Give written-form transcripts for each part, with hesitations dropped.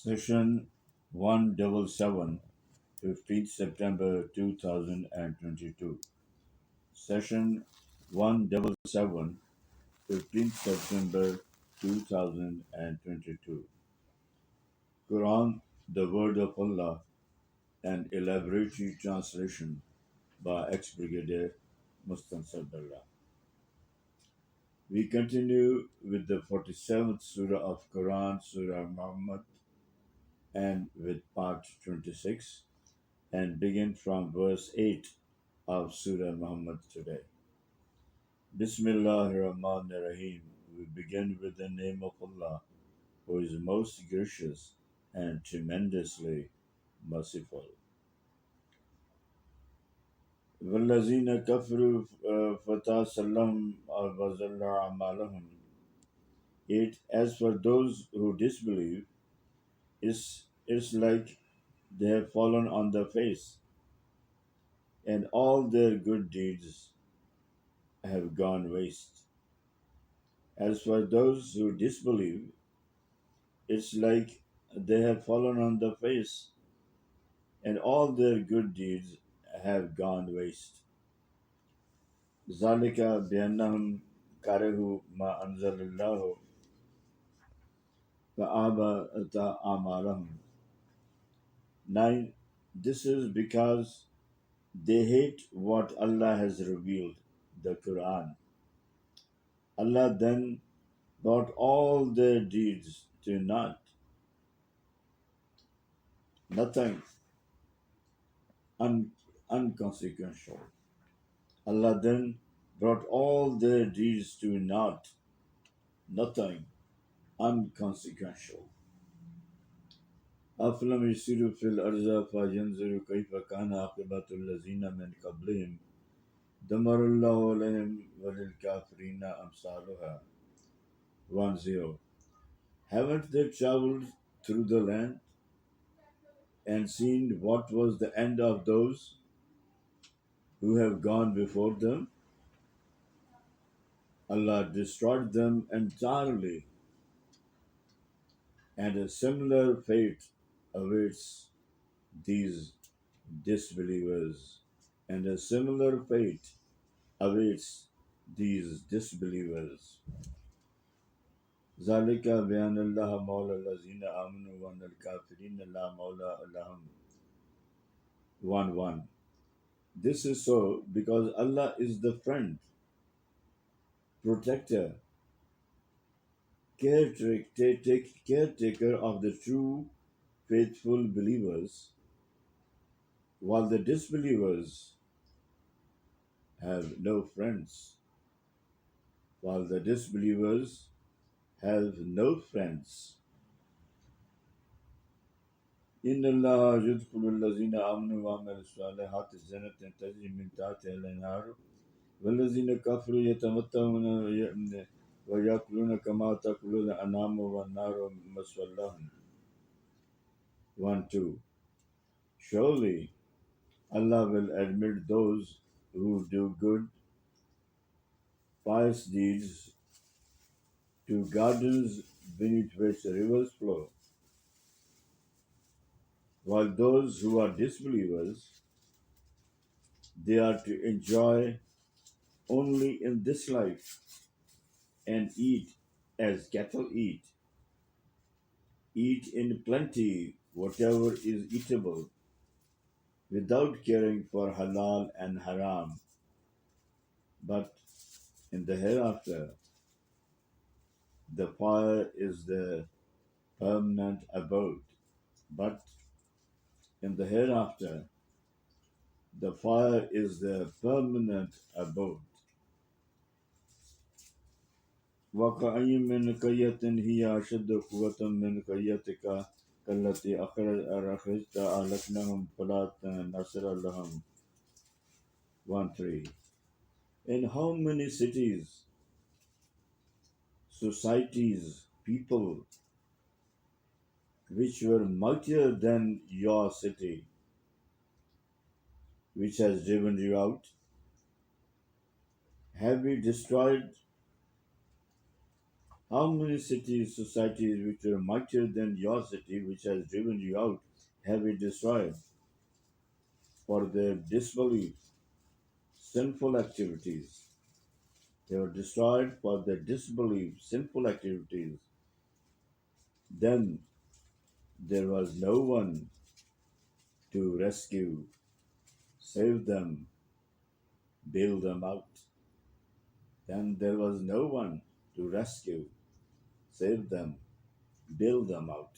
Session 177, 15th September 2022. Session 177, 15th September 2022. Quran, the Word of Allah, an elaboratory translation by ex-Brigadier Mustansar Billah. We continue with the 47th Surah of Quran, Surah Muhammad, and with part 26, and begin from verse 8 of Surah Muhammad today. Bismillahir Rahmanir Rahim. We begin with the name of Allah, who is most gracious and tremendously merciful. وَالَّذِينَ كَفَرُوا فَتَاسَلَّهُمْ وَزَلَّ أَعْمَالَهُمْ. As for those who disbelieve, it's like they have fallen on their face, and all their good deeds have gone waste. As for those who disbelieve, it's like they have fallen on the face, and all their good deeds have gone waste. ذَلِكَ بِأَنَّهُمْ كَرِهُوا مَا أَنزَلَ اللَّهُ فَأَحْبَطَ أَعْمَالَهُمْ. 9. This is because they hate what Allah has revealed, the Quran. Allah then brought all their deeds to naught. Nothing unconsequential. Allah then brought all their deeds to naught, nothing unconsequential. أَفَلَمْ يَسِيرُوا فِي الْأَرْضِ فَيَنْظُرُوا كَيْفَ كَانَ عَاقِبَةُ الَّذِينَ مِنْ قَبْلِهِمْ دَمَّرَ اللَّهُ عَلَيْهِمْ وَلِلْكَافِرِينَ أَمْثَالُهَا. 1-0. Haven't they traveled through the land and seen what was the end of those who have gone before them? Allah destroyed them entirely, and a similar fate awaits these disbelievers. And a similar fate awaits these disbelievers. ذَلِكَ بِأَنَّ اللَّهَ مَوْلَى الَّذِينَ آمَنُوا وَأَنَّ الْكَافِرِينَ لَا مَوْلَى لَهُمْ. 1-1. This is so because Allah is the friend, protector, caretaker of the true faithful believers, while the disbelievers have no friends. While the disbelievers have no friends. إِنَّ اللَّهَ يُدْخِلُ الَّذِينَ آمَنُوا وَعَمِلُوا الصَّالِحَاتِ جَنَّاتٍ تَجْرِي مِنْ تَحْتِهَا الْأَنْهَارُ وَالَّذِينَ كَفَرُوا يَتَمَتَّعُونَ وَيَأْكُلُونَ كَمَا تَأْكُلُ الْأَنْعَامُ وَالنَّارُ مَثْوًى لَهُمْ. 1-2. Surely Allah will admit those who do good, pious deeds to gardens beneath which rivers flow, while those who are disbelievers, they are to enjoy only in this life and eat as cattle eat in plenty whatever is eatable, without caring for halal and haram. But in the hereafter, the fire is the permanent abode. But in the hereafter, the fire is the permanent abode. وَكَأَيٍّ مِّن قَرْيَةٍ هِيَ أَشَدُّ قُوَّةً مِّن قَرْيَتِكَ كَالَّتِي أَخْرَجْتَ أَهْلَكْنَاهُمْ فَلَا نَاصِرَ لَهُمْ. 1-3. In how many cities, societies, people, which were mightier than your city, which has driven you out, have we destroyed How many cities, societies which were mightier than your city, which has driven you out, have we destroyed for their disbelief, sinful activities? They were destroyed for their disbelief, sinful activities. Then there was no one to rescue, save them, bail them out. Then there was no one to rescue, save them, bail them out.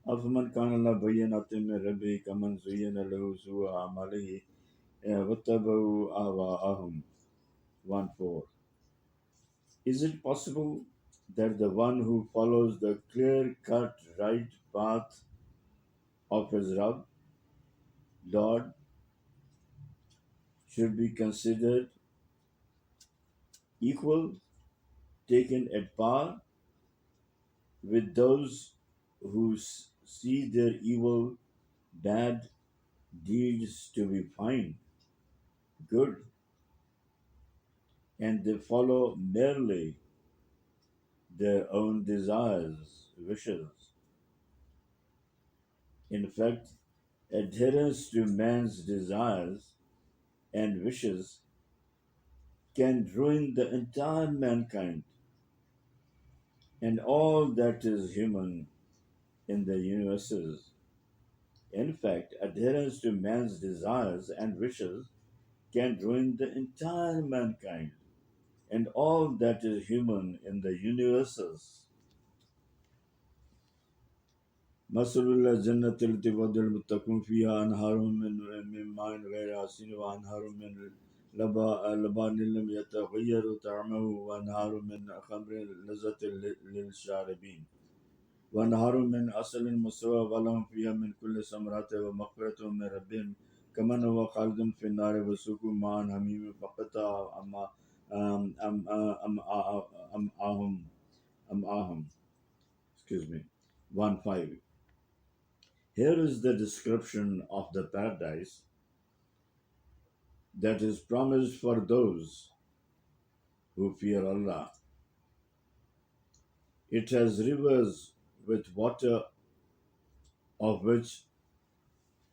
أفمن كان على بينة من ربه كمن زين له سوء عمله واتبعوا أهواءهم. 1:4. Is it possible that the one who follows the clear cut right path of his Rabb, Lord, should be considered equal, taken at par with those who see their evil, bad deeds to be fine, good, and they follow merely their own desires, wishes? In fact, adherence to man's desires and wishes can ruin the entire mankind and all that is human in the universes. In fact, adherence to man's desires and wishes can ruin the entire mankind and all that is human in the universes. مثل الجنة التي وعد المتقون فيها أنهار من ماء غير آسن وأنهار من لبان لم يتغير طعمه وأنهار من خمر لذة للشاربين وأنهار من عسل مسوى ولهم فيها من كل ثمرات ومغفرة من ربهم كمن هو خالد في النار وسقوا ماء حميم فقطع أمعاهم أمعاهم. Excuse me. 1:5. Here is the description of the paradise that is promised for those who fear Allah. It has rivers with water of which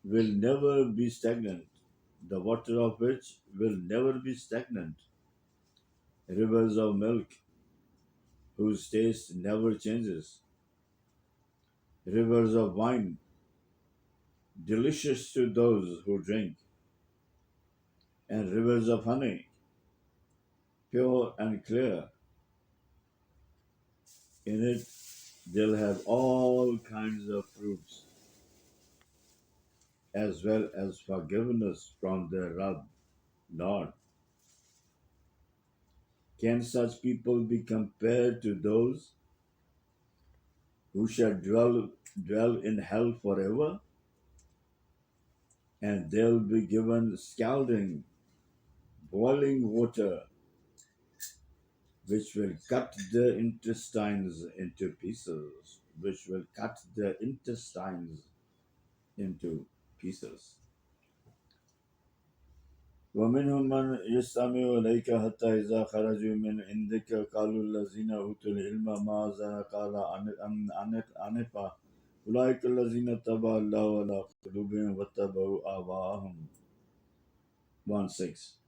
will never be stagnant, the water of which will never be stagnant, rivers of milk whose taste never changes, rivers of wine delicious to those who drink, and rivers of honey pure and clear. In it, they'll have all kinds of fruits as well as forgiveness from their Rabb, Lord. Can such people be compared to those who shall dwell in hell forever? And they'll be given scalding, boiling water, which will cut their intestines into pieces, which will cut their intestines into pieces. ومنهم من يستمع إليك حتى إذا خرجوا من عندك قالوا الذين أوتوا العلم ماذا قال آنفا أولئك الذين طبع الله على قلوبهم واتبعوا أهواءهم. 1:6.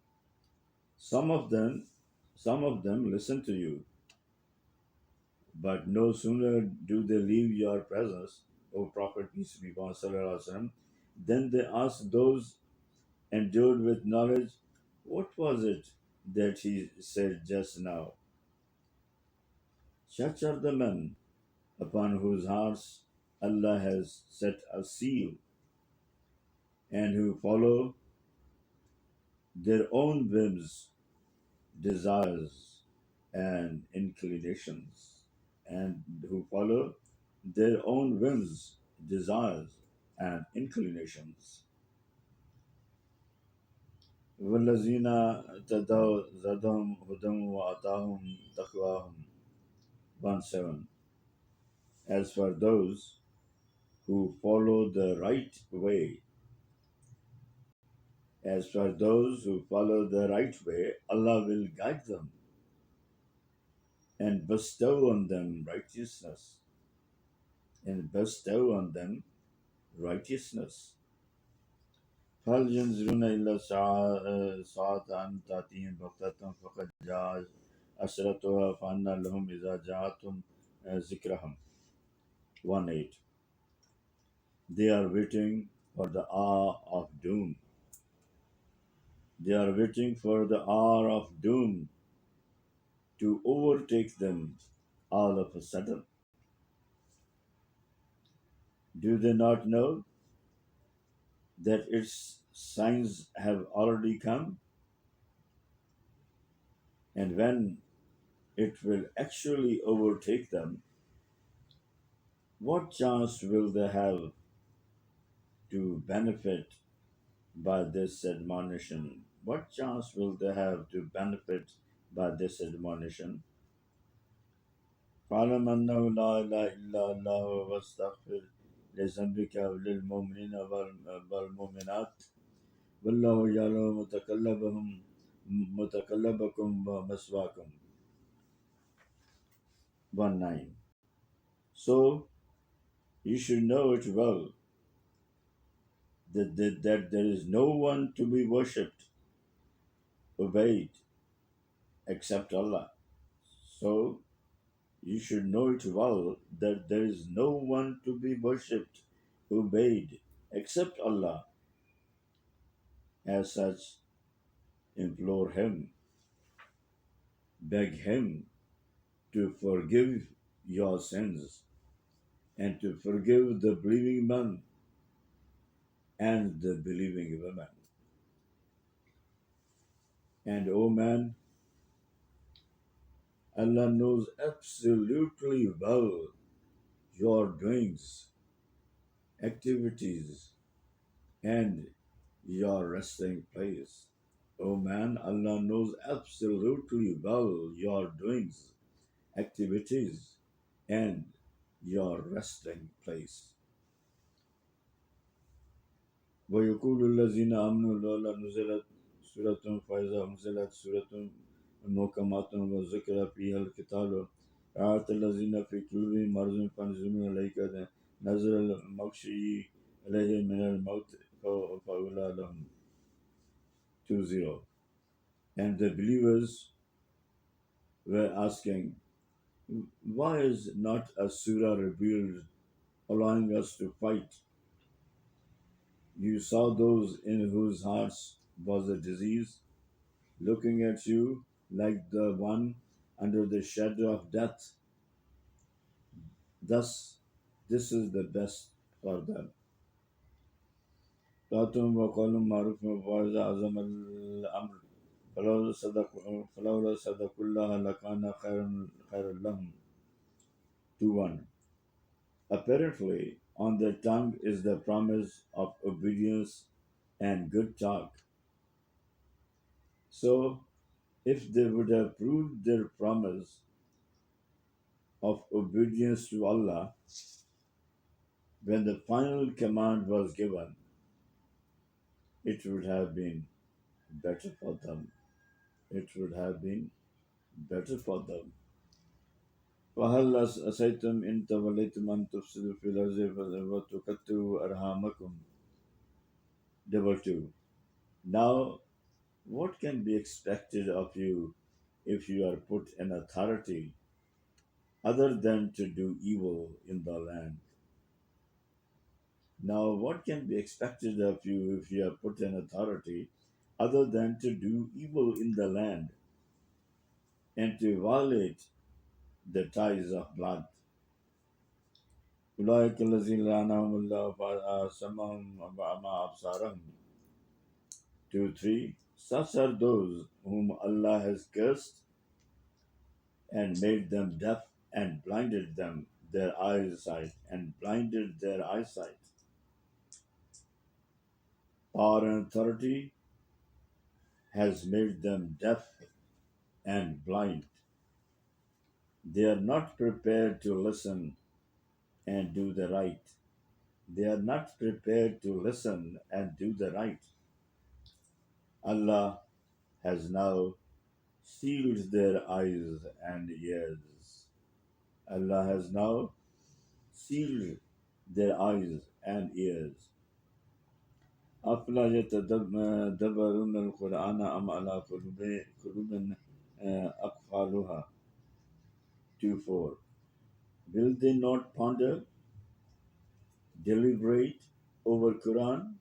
Some of them listen to you, but no sooner do they leave your presence, O Prophet, peace be upon him, than they ask those endued with knowledge, what was it that he said just now? Such are the men upon whose hearts Allah has set a seal and who follow their own whims, desires, and inclinations, and who follow their own whims, desires, and inclinations. والذين تدعوا زادهم هدى وآتاهم تقواهم. 1:7. As for those who follow the right way, Allah will guide them, and bestow on them righteousness, and bestow on them righteousness. هل ينظرون إلا ساعة أن تأتيهم بغتة فقد جاء أشرتها فأنى لهم إذا جاءتهم ذكرهم. 1:8. They are waiting for the hour of doom. They are waiting for the hour of doom to overtake them all of a sudden. Do they not know that its signs have already come? And when it will actually overtake them, what chance will they have to benefit by this admonition? What chance will they have to benefit by this admonition? فاعلم أنه لا إله إلا الله واستغفر لذنبك وللمؤمنين والمؤمنات والله يعلم متقلبكم ومثواكم. 1:9. So you should know it well that there is no one to be worshipped, obeyed, except Allah. So you should know it well that there is no one to be worshipped, obeyed, except Allah. As such, implore Him, beg Him to forgive your sins and to forgive the believing men and the believing women. And O man, Allah knows absolutely well your doings, activities, and your resting place. O man, Allah knows absolutely well your doings, activities, and your resting place. ويقول الذين آمنوا لولا نزلت سورة فإذا أنزلت سورة محكمات وذكر فيها القتال رأت الذين في قلوبهم مرض فانزلوا إليك نزل المغشي إليه من الموت فأولى لهم. 2:0. And the believers were asking, why is not a surah revealed allowing us to fight? You saw those in whose hearts was a disease, looking at you like the one under the shadow of death. Thus, this is the best for them. طاعتهم وقول معروف وإذا عزم الأمر فلولا صدقوا الله لكان خيرا لهم. 2:1. Apparently, on their tongue is the promise of obedience and good talk. So, if they would have proved their promise of obedience to Allah when the final command was given, it would have been better for them. It would have been better for them. فهل أسيتم إن توليتم أن تفسدوا في الأرض وتقطعوا أرحامكم. 2:2. Now, what can be expected of you if you are put in authority other than to do evil in the land? Now, what can be expected of you if you are put in authority other than to do evil in the land and to violate the ties of blood? أولئك الذين لعنهم الله فأسمهم وأعمى أبصارهم. 2:3. Such are those whom Allah has cursed and made them deaf and blinded them their eyesight and blinded their eyesight. Power and authority has made them deaf and blind. They are not prepared to listen and do the right. They are not prepared to listen and do the right. Allah has now sealed their eyes and ears. Allah has now sealed their eyes and ears. أفلا يتدبرون القرآن أم على قلوب أقفالها 2:4. Will they not ponder, deliberate over Quran?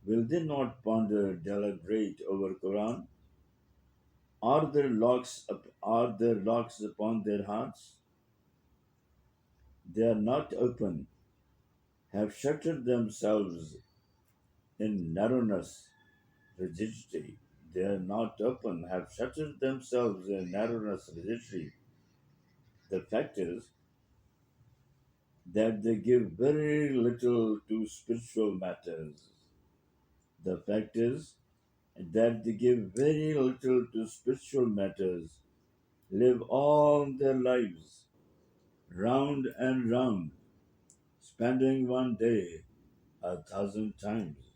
Will they not ponder, deliberate over Quran? Are there locks upon their hearts? They are not open, have shuttered themselves in narrowness, rigidity. They are not open, have shuttered themselves in narrowness, rigidity. The fact is that they give very little to spiritual matters. The fact is that they give very little to spiritual matters, live all their lives round and round, spending one day 1,000 times,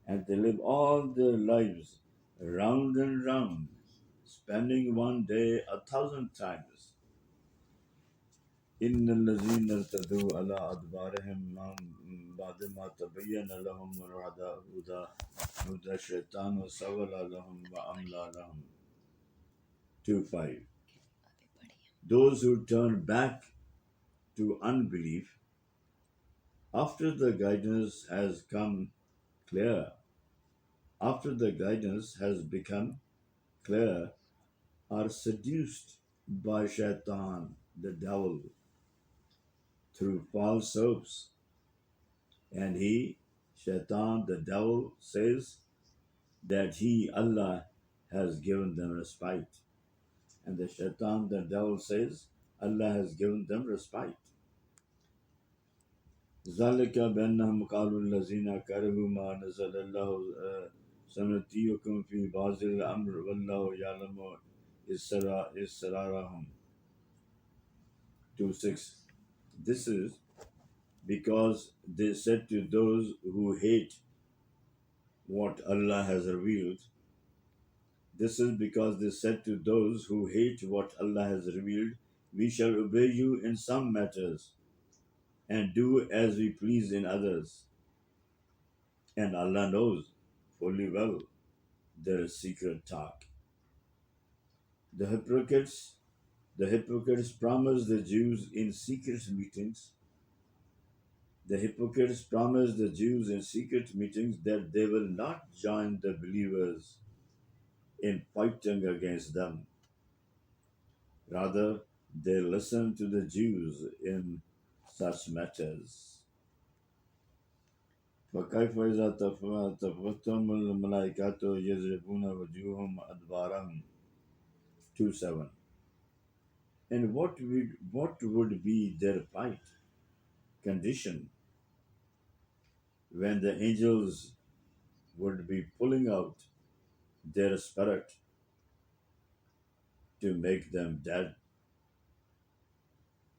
and they live all their lives round and round, spending one day 1,000 times. إن الذين ارتدوا على أدبارهم من بعد ما تبين لهم هدى الشيطان سول لهم وأملى لهم 2:5. Those who turn back to unbelief after the guidance has come clear, after the guidance has become clear, are seduced by Shaitan, the devil, through false hopes. And he, Shaitan, the devil, says that he, Allah, has given them respite. And the Shaitan, the devil, says Allah has given them respite. ذلك بأنهم قالوا الذين كرهوا ما نزل الله سنطيعكم في بعض الأمر والله يعلم إسرارهم 2:6. This is because they said to those who hate what Allah has revealed. This is because they said to those who hate what Allah has revealed, we shall obey you in some matters and do as we please in others. And Allah knows fully well their secret talk. The hypocrites, the hypocrites promise the Jews in secret meetings. The hypocrites promise the Jews in secret meetings that they will not join the believers in fighting against them. Rather, they listen to the Jews in such matters. وكيف إذا تفتهم الملائكة يضربون وجوههم أدبارهم 2:7. And what would be their plight, condition, when the angels would be pulling out their spirit to make them dead?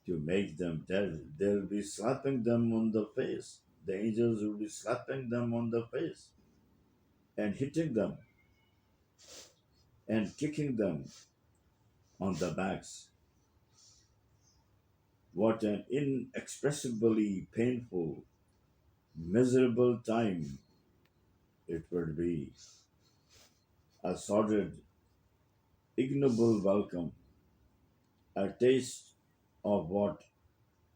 To make them dead, they'll be slapping them on the face. The angels will be slapping them on the face and hitting them and kicking them on the backs. What an inexpressibly painful, miserable time it would be. A sordid, ignoble welcome, a taste of what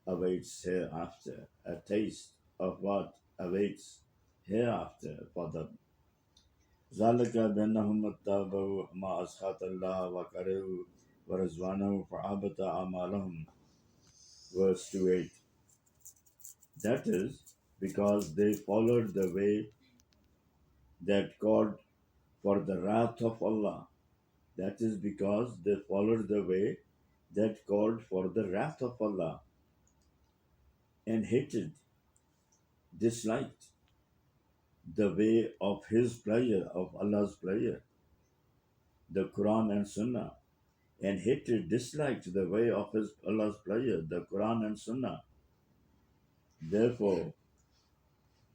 awaits hereafter, a taste of what awaits hereafter for them. ذلك بأنهم اتبعوا ما أسخط الله وكرهوا ورضوانه فأحبط أعمالهم. Verse 28. That is because they followed the way that called for the wrath of Allah. That is because they followed the way that called for the wrath of Allah and hated, disliked the way of His pleasure, of Allah's pleasure, the Quran and Sunnah, and hated, disliked the way of Allah's pleasure, the Quran and Sunnah. Therefore,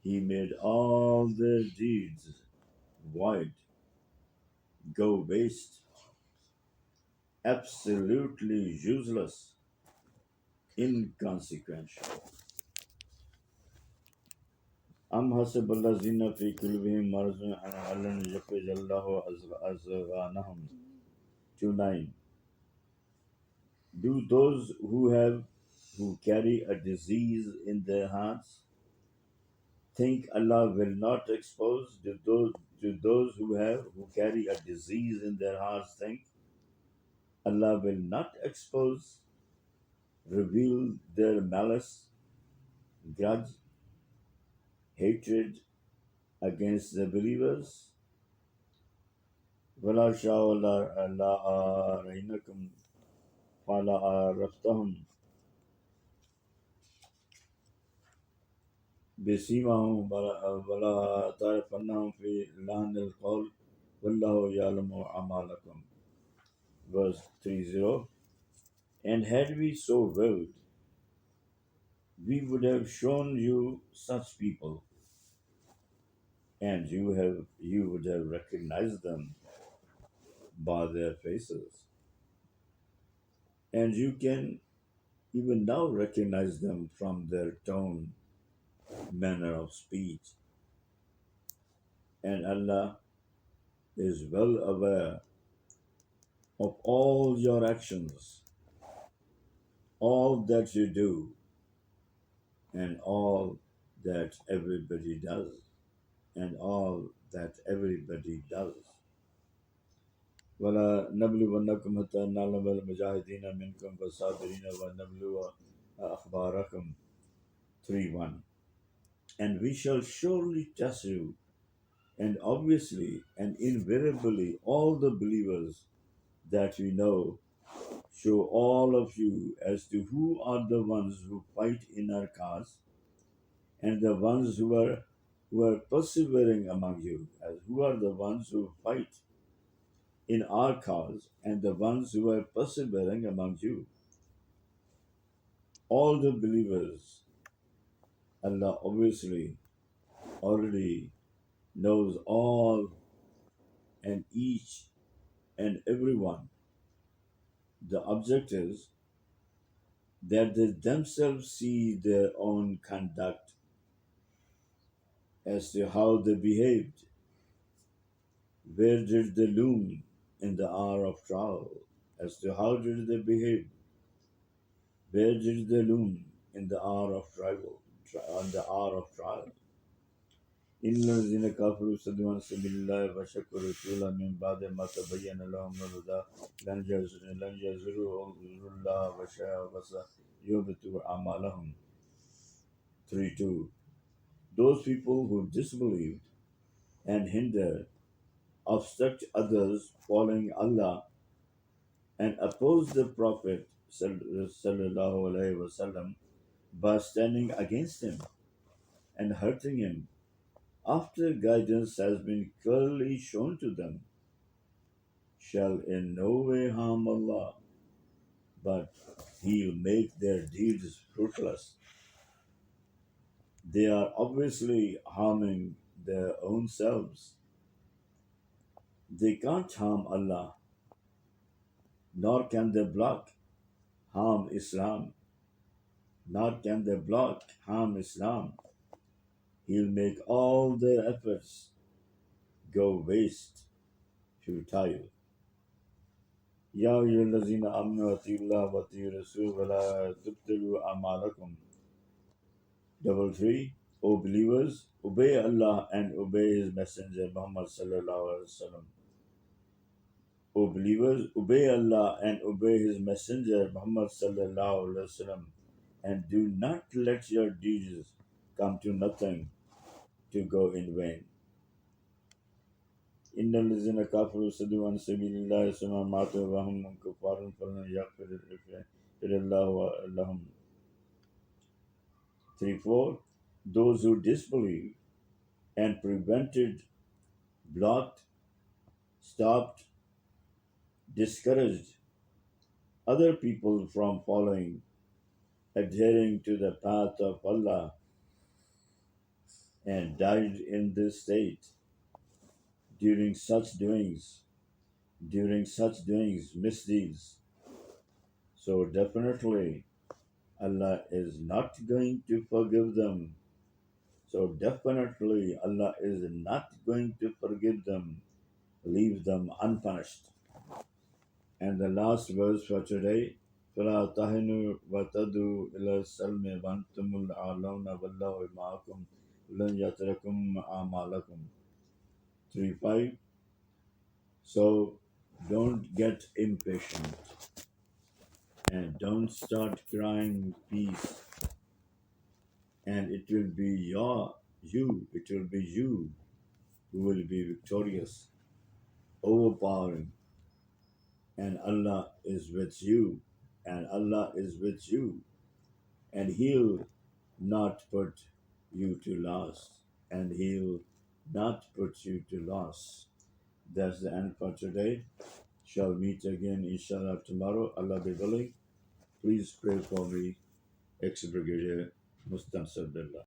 He made all their deeds void, go waste, absolutely useless. inconsequential. Am hasiballazina fi kulubihim marzun an alan yafijallahu azghanahum. 2:9. Do those who carry a disease in their hearts think Allah will not expose? Do those who carry a disease in their hearts think Allah will not expose, reveal their malice, grudge, hatred against the believers? وَلَا شَاءَ لَأَرَيْنَكُمْ فَلَعَرَفْتَهُمْ بِسِيمَاهُمْ وَلَا تَعْرِفَنَّهُمْ فِي لَحْنِ الْقَوْلِ وَاللَّهُ يَعْلَمُ أَعْمَالَكُمْ. Verse 30. And had we so willed, we would have shown you such people, and you would have recognized them by their faces. And you can even now recognize them from their tone, manner of speech. And Allah is well aware of all your actions, all that you do, and all that everybody does, and all that everybody does. ولا نبلونكم حتى نعلم المجاهدين منكم والصابرين ونبلو أخباركم. 3:1. And we shall surely test you, and obviously and invariably all the believers that we know show all of you as to who are the ones who fight in our cause, and the ones who are persevering among you, as who are the ones who fight in our cause, and the ones who are persevering among you. All the believers, Allah obviously already knows all and each and everyone. The object is that they themselves see their own conduct as to how they behaved. Where did they loom in the hour of trial? As to how did they behave? Where did they loom in the hour of trial? On the hour of trial. إن الذين كفروا صدوا عن سبيل الله وشقوا رسوله من بعد ما تبين لهم الهدى لن يزوروا الله وسيحبط أعمالهم. 3:2. Those people who disbelieved and hindered, obstruct others following Allah, and oppose the Prophet sallallahu alaihi wasallam by standing against him and hurting him after guidance has been clearly shown to them, shall in no way harm Allah, but He'll make their deeds fruitless. They are obviously harming their own selves. They can't harm Allah, nor can they harm Islam, nor can they harm Islam. He'll make all their efforts go waste, futile. يا أيها الذين آمنوا أطيعوا الله وأطيعوا الرسول ولا تبطلوا أعمالكم. 3:3. O believers, obey Allah and obey His Messenger Muhammad sallallahu alaihi wasallam. O believers, obey Allah and obey His Messenger Muhammad sallallahu alaihi wasallam, and do not let your deeds come to nothing, to go in vain. إن الذين كفروا صدوا عن سبيل الله ثم ماتوا وهم كفار فلن يغفر الله لهم. 3:4. Those who disbelieve and prevented, blocked, stopped, discouraged other people from following, adhering to the path of Allah, and died in this state during such doings, misdeeds. So definitely Allah is not going to forgive them. So definitely Allah is not going to forgive them, leave them unpunished. And the last verse for today, فَلَا تَهِنُوا وَتَدُوا إِلَى السَّلْمِ وَأَنْتُمُ الْأَعْلَوْنَ وَاللَّهُ مَعَكُمْ لَنْ يَتْرَكُمْ أَعْمَالَكُمْ. 3:5. So don't get impatient and don't start crying peace, and it will be you who will be victorious, overpowering, and Allah is with you, and Allah is with you, and He'll not put you to loss, and He'll not put you to loss. That's the end for today. Shall meet again, inshallah, tomorrow, Allah be willing. Please pray for me, ex Brigadier Mustamsar Billah.